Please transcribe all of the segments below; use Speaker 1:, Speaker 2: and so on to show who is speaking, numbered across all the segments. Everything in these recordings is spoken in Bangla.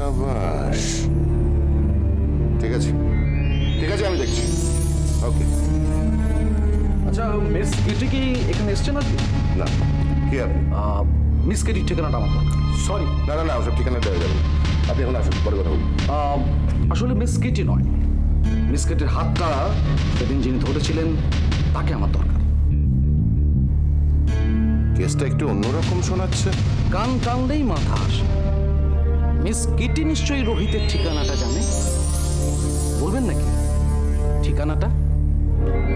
Speaker 1: সাবাস, ঠিক আছে ঠিক আছে, আমি দেখছি। ওকে।
Speaker 2: আচ্ছা, মিস কেটি কি এখানে এসছেন আজকে?
Speaker 1: না, কি আপনি?
Speaker 2: মিস কেটির ঠিকানাটা আমার দরকার।
Speaker 1: সরি, না না না, ওসব ঠিকানা দেওয়া যাবে। আপনি এখন আসুন, পরে কথা বলুন।
Speaker 2: আসলে মিস কেটি নয়, মিস কেটির হাতটা সেদিন যিনি ধরেছিলেন তাকে আমার দরকার।
Speaker 1: কেসটা একটু অন্যরকম শোনাচ্ছে।
Speaker 2: কান টানলেই মাথা আসে। মিস কেটি নিশ্চয়ই রোহিতের ঠিকানাটা জানে, বলবেন নাকি ঠিকানাটা?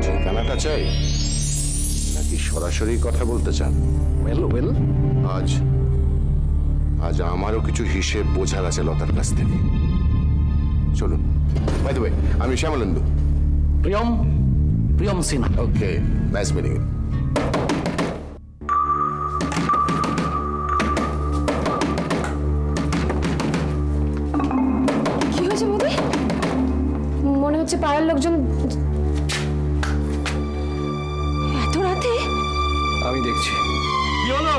Speaker 1: ঠিকানাটা চাই নাকি সরাসরি কথা বলতে চান?
Speaker 2: ওয়েল ওয়েল,
Speaker 1: আজ আজ আমারও কিছু হিসেব বোঝার আছে লতার কাছ থেকে। চলুন। বাই দ্য ওয়ে, আমি শ্যামলেন্দু।
Speaker 2: প্রিয়ম প্রিয়ম সিনহা।
Speaker 1: ওকে, নাইস মিটিং ইউ।
Speaker 3: কি হয়েছে মোদি? মনে হচ্ছে পাড়ার লোকজন এত রাতে।
Speaker 4: আমি দেখছি।
Speaker 5: কি হলো?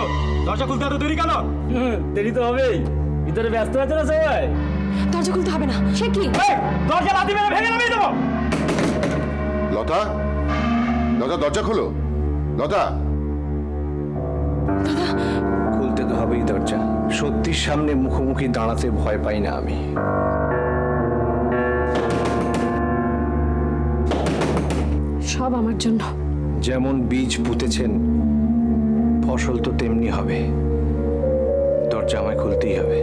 Speaker 5: দরজা খুলতে এত দেরি কেন?
Speaker 6: দেরি তো হবেই, ভিতরে ব্যস্ত আছে না সবাই।
Speaker 3: দরজা খুলতে হবে না। সে কি?
Speaker 5: দরজা লাথি মেরে ভেঙে নামিয়ে দেবো।
Speaker 1: লতা, লতা দরজা খোলো। লতা,
Speaker 4: খুলতে তো হবেই দরজা। সত্যির সামনে মুখোমুখি দাঁড়াতে ভয় পাই না আমি।
Speaker 3: সব আমার জন্য।
Speaker 4: যেমন বীজ পুঁতেছেন ফসল তো তেমনি হবে। দরজা আমায় খুলতেই হবে।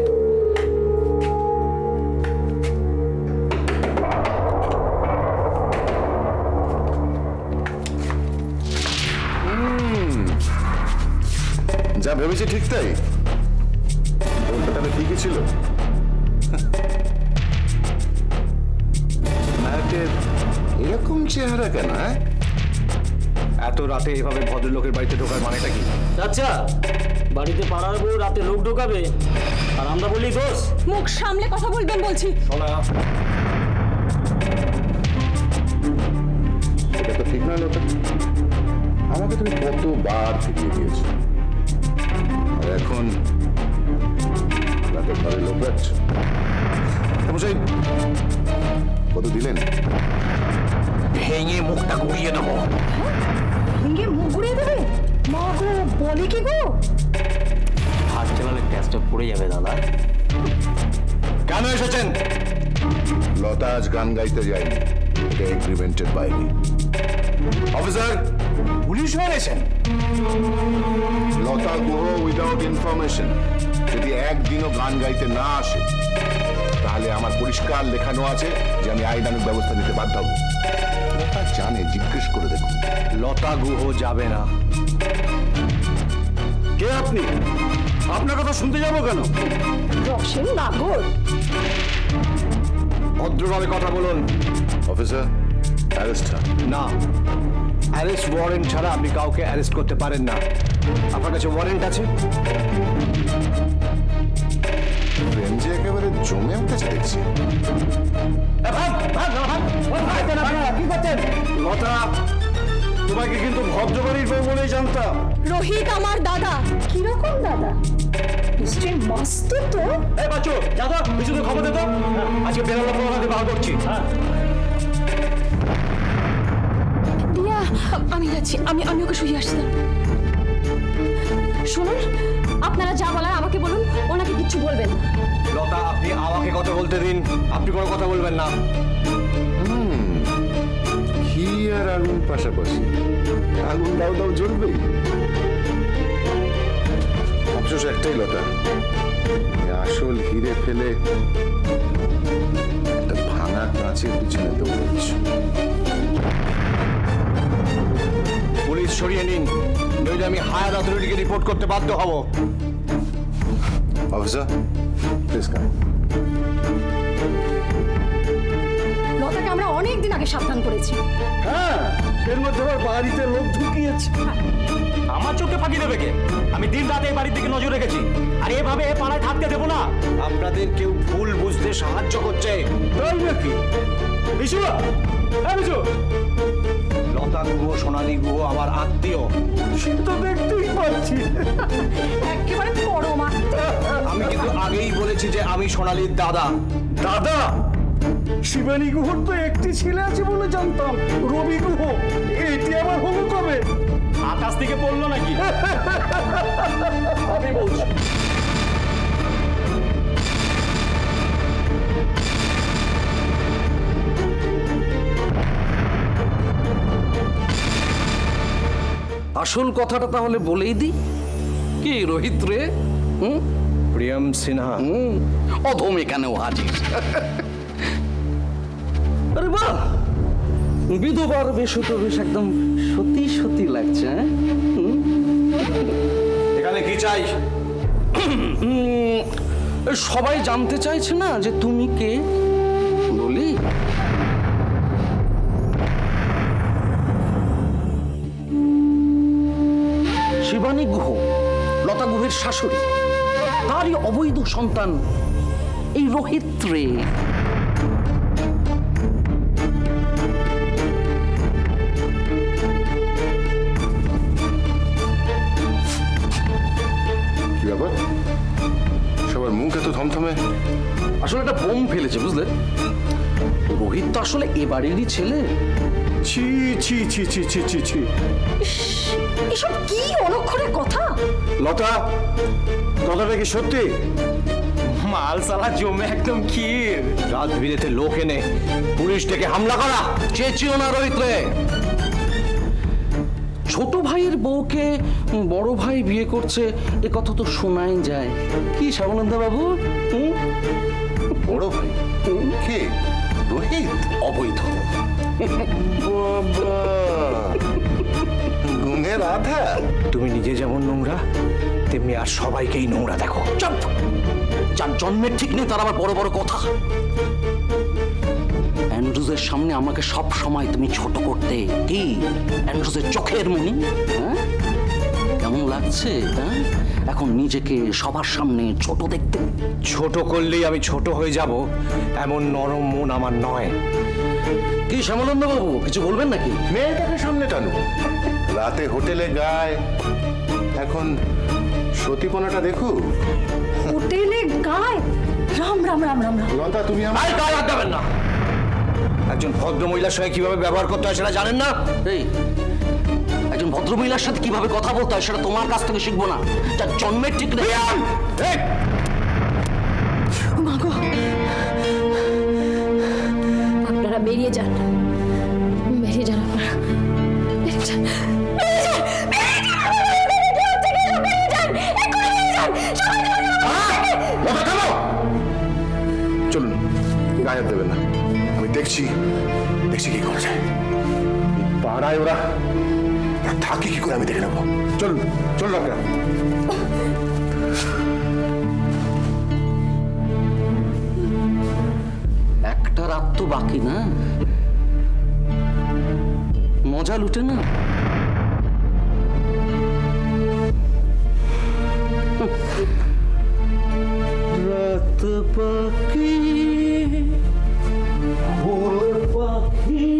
Speaker 1: যা ভেবেছি ঠিক তাই? তাহলে ঠিকই ছিল। নায়কের এরকম চেহারা কেন?
Speaker 4: এত রাতে এভাবে ভদ্রলোকের বাড়িতে ঢোকার মানেটা কি?
Speaker 6: আচ্ছা, বাড়িতে পাড়ার বউ রাতে লোক ঢোকাবে আর আমরা বলি দোষ?
Speaker 3: মুখ সামলে কথা বলবেন বলছি।
Speaker 4: শোনা,
Speaker 1: এটা তো ঠিক নয় লতা। আমাকে তুমি কতবার ফিরিয়ে দিয়েছো, আর এখন রাতে ঘরে লোক রাখছো। মশাই, কত দিলেন?
Speaker 4: ভেঙে মুখটা গুড়িয়ে দেবো।
Speaker 3: ভেঙে মুখ ঘুরিয়ে দেবে? মা গো, বলে কি গো?
Speaker 6: হাত চালালে গ্যাসটা পড়ে যাবে দাদা।
Speaker 4: কেন এসেছেন?
Speaker 1: লতা আজ গান গাইতে যায়নি, এটা এগ্রিমেন্টের বাইরে। অফিসার,
Speaker 4: পুলিশ এনেছেন?
Speaker 1: লতা গুহ উইদাউট ইনফরমেশন যদি একদিনও গান গাইতে না আসে, তাহলে আমার পরিষ্কার লেখানো আছে যে আমি আইনানুগ ব্যবস্থা নিতে বাধ্য হব। লতা জানে, জিজ্ঞেস করে দেখুন।
Speaker 4: লতা গুহ যাবে না।
Speaker 2: কে আপনি? আপনার কথা শুনতে যাবো কেন?
Speaker 3: রসেন নাগর।
Speaker 4: ভদ্রভাবে কথা বলুন।
Speaker 1: অফিসার, অ্যারেস্ট
Speaker 4: না, অ্যারেস্ট ওয়ারেন্ট ছাড়া আপনি কাউকে অ্যারেস্ট করতে পারেন না। আপনার কাছে ওয়ারেন্ট আছে?
Speaker 1: রেঞ্জে একেবারে জমে উঠেছে দেখছি।
Speaker 2: কি করছেন? লতা, তোমাকে কিন্তু ভদ্রবাড়ির বউ বলেই জানতাম।
Speaker 3: রোহিত আমার দাদা। কিরকম দাদা? নিশ্চয়ই মস্ত তো।
Speaker 5: এই বাচ্চু, যা তো পিছনে খবর দে তো। আজকে বেরোলো পড়াতে বার করছি।
Speaker 3: দিয়া, আমি যাচ্ছি। আমি ওকে শুয়ে আসছি। শুনুন, আপনারা যা বলার আমাকে বলুন, ওনাকে কিচ্ছু বলবেন না।
Speaker 4: লতা, আপনি আমাকে কথা বলতে দিন। আপনি কোনো কথা বলবেন না।
Speaker 1: ঘি আর আগুন পাশাপাশি, আগুন দাও দাও জ্বলবেই। অবশ্য একটাই লতা, আসল হিরে ফেলে একটা ভাঙা কাঁচের পিছনে দৌড়াচ্ছ।
Speaker 4: পুলিশ সরিয়ে নিন, নইলে আমি হায়ার অথরিটিকে রিপোর্ট করতে বাধ্য হব।
Speaker 1: Officer, please come.
Speaker 3: লতাকে আমরা অনেক দিন আগে সাবধান করেছি।
Speaker 2: হ্যাঁ, এর মধ্যে আবার বাড়িতে লোক ঢুকিয়েছে।
Speaker 5: আমার চোখে ফাঁকি দেবে কে? আমি দিন রাতে এই বাড়ির দিকে নজর রেখেছি, আর এভাবে পাড়ায় থাকতে দেবো না।
Speaker 4: আপনাদের কেউ ভুল বুঝতে সাহায্য করছে।
Speaker 2: তাই নাকি?
Speaker 5: বিশু, হ্যাঁ বিশু,
Speaker 4: লতা গুহ সোনালী গুহ আমার আত্মীয়।
Speaker 5: তো দেখতেই পাচ্ছি।
Speaker 3: একেবারে পরম আত্মীয়।
Speaker 4: আমি কিন্তু আগেই বলেছি যে আমি সোনালীর দাদা।
Speaker 5: দাদা, শিবানী গুহর তো একটি ছেলে আছে বলে জানতাম, রবি গুহ। এটি আবার হলো কবে? আকাশ থেকে পড়লো নাকি? আমি বলছি
Speaker 2: আসল কথাটা তাহলে বলেই দি। কি রোহিত রে?
Speaker 4: প্রিয়ম সিনহা।
Speaker 2: অধম এখানেও হাজির। আরে বাহ, বিধবার বেশ তো বেশ একদম সত্যি সত্যি লাগছে।
Speaker 4: এখানে কি চাই?
Speaker 2: সবাই জানতে চাইছে না যে তুমি কে? বলি, শিবানী গুহ, লতা গুহের শাশুড়ি, তারই অবৈধ সন্তান এই রোহিত রে।
Speaker 1: কি ব্যাপার, সবার মুখ এত থমথমে?
Speaker 2: আসলে একটা বোম ফেলেছে, বুঝলে? রোহিত তো আসলে এ বাড়িরই ছেলে।
Speaker 5: ছি ছি ছি ছি ছি ছি ছি।
Speaker 3: এসব কি অলক্ষণের কথা?
Speaker 5: লতা, কথাটা কি সত্যি?
Speaker 4: মাল সালা জমে একদম ক্ষীর। রাত বিরেতে লোক এনে পুলিশ ডেকে হামলা করা।
Speaker 2: চেঁচিও না রোহিত রে। ছোট ভাইয়ের বউকে বড় ভাই বিয়ে করছে, এ কথা তো শোনাই যায়। কি শ্যামানন্দ বাবু?
Speaker 1: বড় ভাই কে? রোহিত?
Speaker 2: অবৈধ।
Speaker 1: বাবা, গুণের আধার।
Speaker 4: তুমি নিজে যেমন নোংরা, তেমনি আর সবাইকেই নোংরা দেখো।
Speaker 2: চুপ! যার জন্মের ঠিক নেই তার আবার বড় বড় কথা। অ্যান্ড্রুজের সামনে আমাকে সব সময় তুমি ছোট করতে। কি অ্যান্ড্রুজের চোখের মনি? হ্যাঁ, কেমন লাগছে? হ্যাঁ, এখন নিজেকে সবার সামনে ছোট দেখতে।
Speaker 4: ছোট করলেই আমি ছোট হয়ে যাব এমন নরম মন আমার নয়।
Speaker 2: কি শ্যামানন্দ বাবু, কিছু বলবেন নাকি?
Speaker 1: মেয়েটাকে সামনে টানো। রাতে হোটেলে গায়, এখন সতীপনাটা দেখো।
Speaker 3: হোটেলে গায়? রাম রাম রাম রাম রাম।
Speaker 1: লতা, তুমি আমার
Speaker 4: আর গায়ে হাত দেবেন না। একজন ভদ্র মহিলার সঙ্গে কিভাবে ব্যবহার করতে হয় সেটা জানেন না?
Speaker 2: এই, একজন ভদ্রমহিলার সাথে কিভাবে কথা বলতে হয় সেটা তোমার কাছ থেকে শিখবো না? যার জন্মের ঠিক নেই।
Speaker 3: মাগো, আপনারা বেরিয়ে যান, বেরিয়ে যান আপনারা, বেরিয়ে যান, বেরিয়ে যান, বেরিয়ে যান, বেরিয়ে যান, এক্ষুনি বেরিয়ে যান, সবাই
Speaker 1: চলুন, গায়ে হাত দেবেন না। আমি দেখছি কি করা যায়। পাড়ায় ওরা থাকে কি করে আমি দেখে নেবো। চলুন চলুন আপনারা।
Speaker 2: একটা রাত তো বাকি না, মজা লুটে না। রাত পাখি, ফুল পাখি।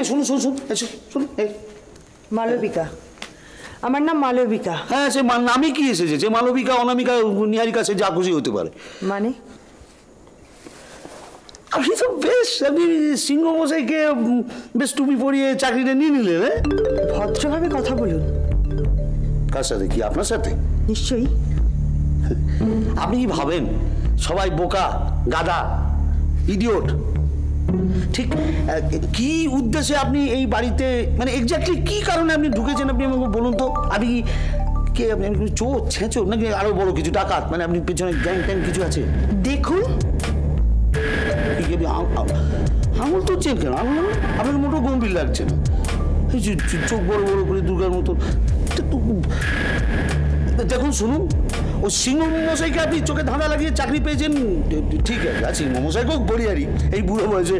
Speaker 7: শুনুন শুনুন শুনুন শুনুন। মালবিকা, আমার নাম মালবিকা।
Speaker 8: হ্যাঁ, সে নামই কি এসেছে? যে মালবিকা, অনামিকা, নিহারিকা, সে যা খুশি হতে পারে।
Speaker 7: মানে
Speaker 8: আপনি তো বেশ, আপনি সিংহমশাইকে বেশ টুপি পরিয়ে চাকরিটা নিয়ে নিলেন। হ্যাঁ,
Speaker 7: ভদ্রভাবে কথা বলুন।
Speaker 8: কার সাথে? কি আপনার সাথে?
Speaker 7: নিশ্চয়ই।
Speaker 8: আপনি কি ভাবেন সবাই বোকা, গাধা? ইডিওট। ঠিক কি উদ্দেশ্যে আপনি এই বাড়িতে, মানে এক্স্যাক্টলি কি কারণে আপনি ঢুকেছেন আপনি আমাকে বলুন তো। আপনি কে, আপনি চোর ছেঁচোর নাকি আরো বড় কিছু, ডাকাত? মানে আপনি পেছনে গ্যাং ট্যাং কিছু আছে?
Speaker 7: দেখুন
Speaker 8: আঙুল তুলছেন কেন? আপনার মোটো গম্ভীর লাগছে না, চোখ বড় বড় করে দুর্গার মতো। দেখুন শুনুন, ও সিংহ মশাইকে আপনি চোখে ধাঁধা লাগিয়ে চাকরি পেয়েছেন, ঠিক আছে, আর সিংহ মশাই হোক বড়িয়ারি, এই বুড়ো বয়সে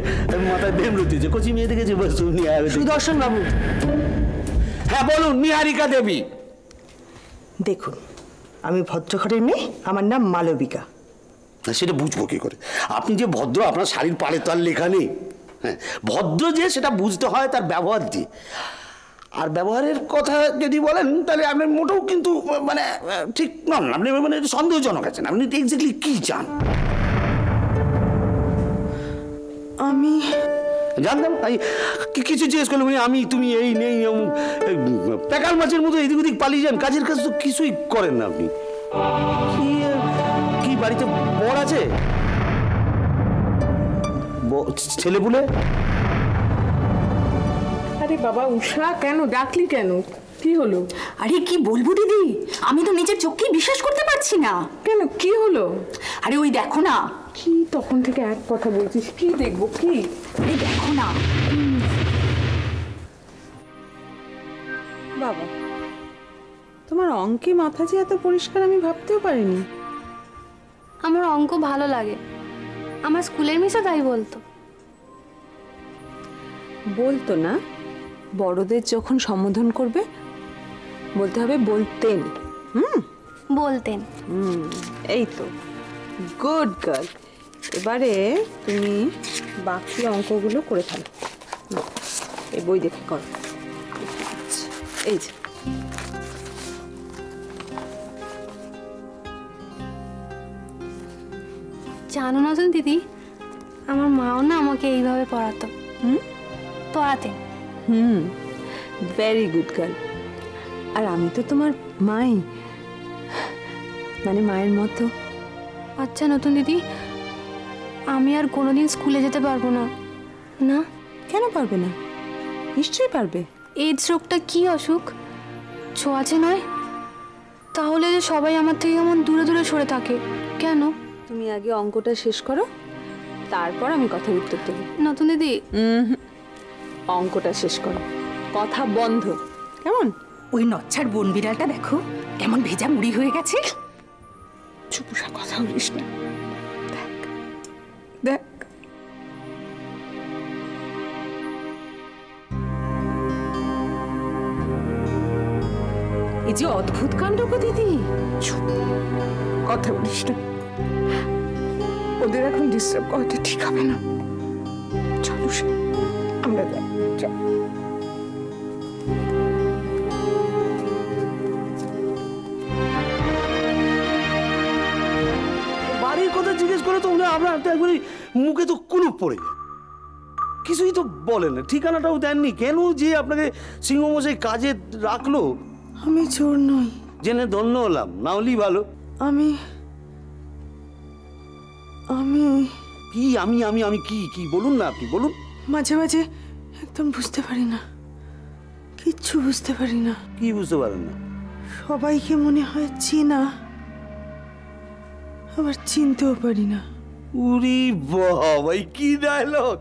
Speaker 8: মাথায় বেম রতেছে, কচি মেয়ে দেখেছে বস।
Speaker 7: সুদর্শন বাবু,
Speaker 8: হ্যাঁ বলুন। নিহারিকা দেবী।
Speaker 7: দেখুন আমি ভদ্রঘরের মেয়ে, আমার নাম মালবিকা।
Speaker 8: সেটা বুঝবো কি করে? আপনি যে ভদ্র, আপনার শাড়ির পাড়ে তো আর লেখা নেই। হ্যাঁ, ভদ্র যে সেটা বুঝতে হয় তার ব্যবহার দিয়ে। আর ব্যবহারের কথা যদি বলেন তাহলে আপনি মোটেও কিন্তু মানে ঠিক নন, আপনি মানে সন্দেহজনক আছেন। আপনি এক্স্যাক্টলি কি চান?
Speaker 7: আমি
Speaker 8: জানতাম কিছু জিজ্ঞেস করলাম, আমি তুমি এই নেই, প্যাকাল মাছের মতো এদিক ওদিক পালিয়ে যান, কাজের কাজ তো কিছুই করেন না আপনি। কি বাড়িতে বর আছে? ছেলেপুলে?
Speaker 9: আরে বাবা উষা, কেন ডাকলি কেন? কি হলো?
Speaker 10: আরে কি বলবো দিদি, আমি তো নিজের চোখকেই বিশ্বাস করতে পারছি না।
Speaker 9: কেন, কি হলো?
Speaker 10: আরে ওই দেখো না।
Speaker 9: কি তখন থেকে এক কথা বলছিস, কি দেখবো? কি?
Speaker 10: এই দেখো না।
Speaker 9: বাবা, তোমার অঙ্কে মাথা যে এত পরিষ্কার আমি ভাবতেও পারিনি।
Speaker 3: আমার অঙ্ক ভালো লাগে, আমার স্কুলের মিসও তাই বলতো।
Speaker 9: বলতো না, বড়দের যখন সম্বোধন করবে বলতে হবে বলতেন।
Speaker 3: বলতেন।
Speaker 9: এই তো, গুড গার্ল। এবারে তুমি বাকি অঙ্কগুলো করে ফেলো, এই বই দেখে করো। এই যে
Speaker 3: জানো না তো দিদি, আমার মাও না আমাকে এইভাবে পড়াতো। পড়াতেন।
Speaker 9: Very good girl. আর আমি তো তোমার মাই, মানে মায়ের মতো।
Speaker 3: আচ্ছা নতুন দিদি, আমি আর কোনোদিন স্কুলে যেতে পারবো না। না?
Speaker 9: কেন পারবে না? নিশ্চয়ই পারবে।
Speaker 3: এইডস রোগটা কি অসুখ? ছোঁয়াচে নয়? তাহলে যে সবাই আমার থেকে কেমন দূরে দূরে সরে থাকে কেন?
Speaker 9: তুমি আগে অঙ্কটা শেষ করো, তারপর আমি কথার উত্তর দেবো।
Speaker 3: নতুন দিদি,
Speaker 9: অঙ্কটা শেষ করো, কথা বন্ধ, কেমন?
Speaker 10: ওই নচ্ছার বন বিড়ালটা দেখো কেমন ভেজা মুড়ি হয়ে গেছে।
Speaker 9: চুপুসা কথা বলিস না। দেখ দেখ, এই যে অদ্ভুত কাণ্ড গো দিদি। চুপ, কথা বলিস না, ওদের এখন ডিস্টার্ব করাটা ঠিক হবে না। চলো আমরা যাই, চল।
Speaker 8: বাড়ির কথা জিজ্ঞেস করে তো আপনার একবারই মুখে তো কুলুপ পড়ে যায়, কিছুই তো বলেন না, ঠিকানাটাও দেননি। কেন যে আপনাকে সিংহমশাই কাজে রাখলো?
Speaker 7: আমি চোর নই।
Speaker 8: জেনে ধন্য হলাম, না হলেই ভালো।
Speaker 7: আমি আমি
Speaker 8: কি আমি আমি আমি কি কি বলুন না, আপনি বলুন।
Speaker 7: মাঝে মাঝে একদম বুঝতে পারি না, কিচ্ছু বুঝতে পারি না।
Speaker 8: কি বুঝতে পারেন না?
Speaker 7: সবাইকে মনে হয় চেনা, আবার চিনতেও পারি না।
Speaker 8: উরি বাবা, কি ডায়লগ!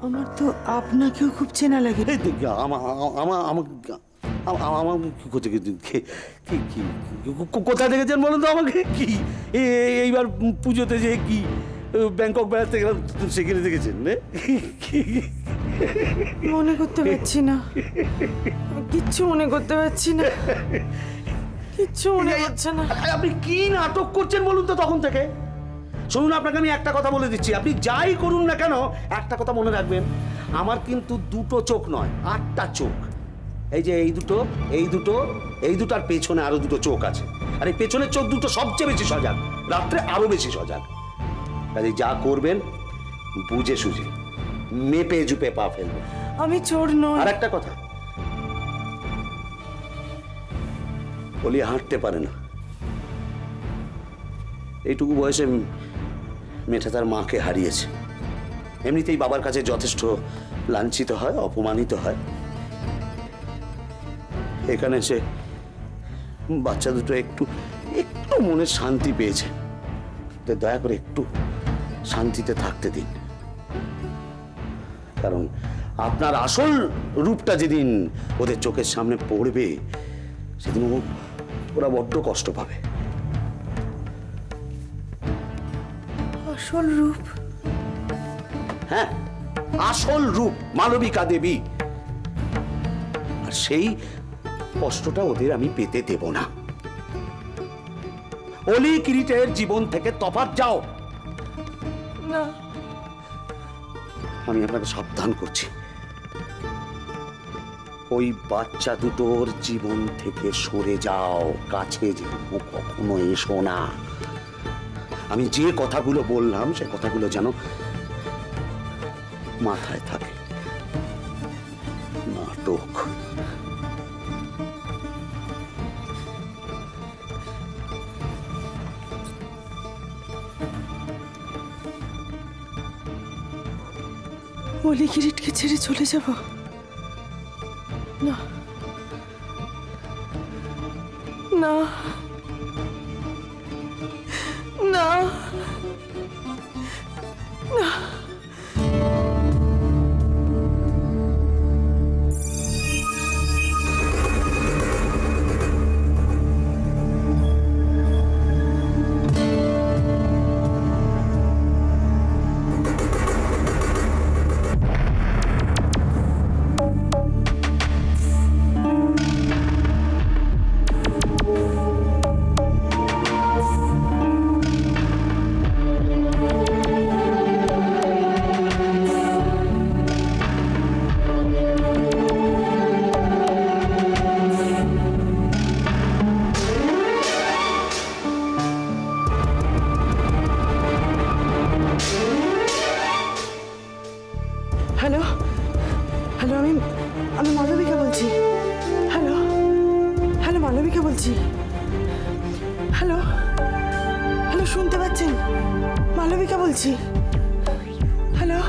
Speaker 7: আমার তো আপনাকেও খুব চেনা লাগে।
Speaker 8: কোথা দেখেছেন বলুন তো আমাকে? কি এইবার পুজোতে যে কি ব্যাংকক বেড়াতে গেলাম সেখানে দেখেছেন?
Speaker 7: মনে করতে পারছি না, কিচ্ছু মনে করতে পারছি না, কিচ্ছু মনে হচ্ছে না।
Speaker 8: আপনি কি নাটক করছেন বলুন তো তখন থেকে? শুনুন, আপনাকে আমি একটা কথা বলে দিচ্ছি, আপনি যাই করুন না কেন একটা কথা মনে রাখবেন, আমার কিন্তু দুটো চোখ নয়, 8টা চোখ। এই যে এই দুটো, এই দুটো, এই দুটার পেছনে আরো দুটো চোখ আছে। আর এই পেছনের চোখ দুটো সবচেয়ে বেশি সজাগ, রাত্রে আরো বেশি সজাগ। কাজে যা করবেন বুঝে সুঝে, মেপে জুপে পা ফেলবেন।
Speaker 7: আমি চোর নই।
Speaker 8: আর একটা কথা বলি, হাঁটতে পারে না, এইটুকু বয়সে মেয়েটা তার মাকে হারিয়েছে। এমনিতেই বাবার কাছে যথেষ্ট লাঞ্ছিত হয়, অপমানিত হয়। এখানে সে বাচ্চা দুটো একটু একটু মনে শান্তি পেয়েছে। তো দয়া করে একটু শান্তিতে থাকতে দিন, কারণ আপনার আসল রূপটা যেদিন ওদের চোখের সামনে পড়বে সেদিন ওরা বড্ড কষ্ট পাবে।
Speaker 7: আসল রূপ?
Speaker 8: হ্যাঁ, আসল রূপ মালবিকা দেবী। আর সেই কষ্টটা ওদের আমি পেতে দেব না। অলি কিরিটের জীবন থেকে তফাৎ যাও।
Speaker 7: না,
Speaker 8: আমি আপনাকে সাবধান করছি, ওই বাচ্চা দুটোর জীবন থেকে সরে যাও, কাছে যেন কখনো এসো না। আমি যে কথাগুলো বললাম সে কথাগুলো যেন মাথায় থাকে। নাটক।
Speaker 7: অলি কিরিটকে ছেড়ে চলে যাব? না না না না। হ্যালো হ্যালো, আমি মালবিকা বলছি। হ্যালো হ্যালো, মালবিকা বলছি। হ্যালো হ্যালো, শুনতে পাচ্ছেন? মালবিকা বলছি। হ্যালো।